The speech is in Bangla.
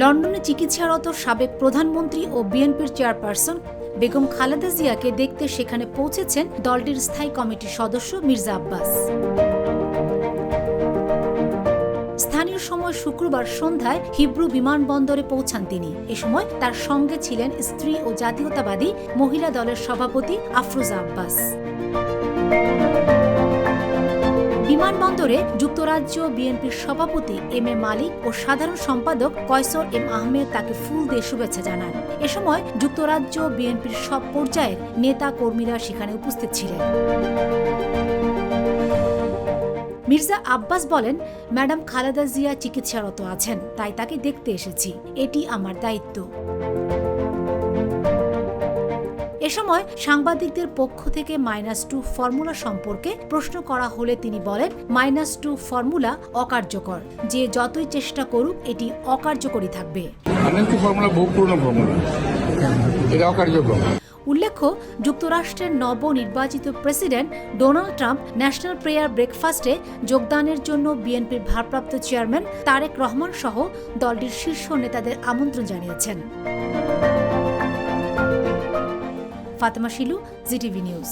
লন্ডনে চিকিৎসারত সাবেক প্রধানমন্ত্রী ও বিএনপির চেয়ারপারসন বেগম খালেদা জিয়াকে দেখতে সেখানে পৌঁছেছেন দলটির স্থায়ী কমিটির সদস্য মির্জা আব্বাস। স্থানীয় সময় শুক্রবার সন্ধ্যায় হিব্রু বিমানবন্দরে পৌঁছান তিনি। এ সময় তার সঙ্গে ছিলেন স্ত্রী ও জাতীয়তাবাদী মহিলা দলের সভাপতি আফরোজা আব্বাস। বিমানবন্দরে যুক্তরাজ্য বিএনপির সভাপতি এম এ মালিক ও সাধারণ সম্পাদক কয়সর এম আহমেদ তাকে ফুল দিয়ে শুভেচ্ছা জানান। এ সময় যুক্তরাজ্য বিএনপির সব পর্যায়ের নেতা কর্মীরা সেখানে উপস্থিত ছিলেন। মির্জা আব্বাস বলেন, ম্যাডাম খালেদা জিয়া চিকিৎসারত আছেন, তাই তাকে দেখতে এসেছি। এটি আমার দায়িত্ব। এ সময় সাংবাদিকদের পক্ষ থেকে -2 ফর্মুলা সম্পর্কে প্রশ্ন করা হলে তিনি বলেন, -2 ফর্মুলা অকার্যকর। যে যতই চেষ্টা করুক এটি অকার্যকরী থাকবে। উল্লেখ্য, যুক্তরাষ্ট্রের নবনির্বাচিত president Donald Trump national prayer ব্রেকফাস্টে যোগদানের জন্য বিএনপির ভারপ্রাপ্ত চেয়ারম্যান তারেক রহমান সহ দলটির শীর্ষ নেতাদের আমন্ত্রণ জানিয়েছেন। Fatema Shilu, GTV news.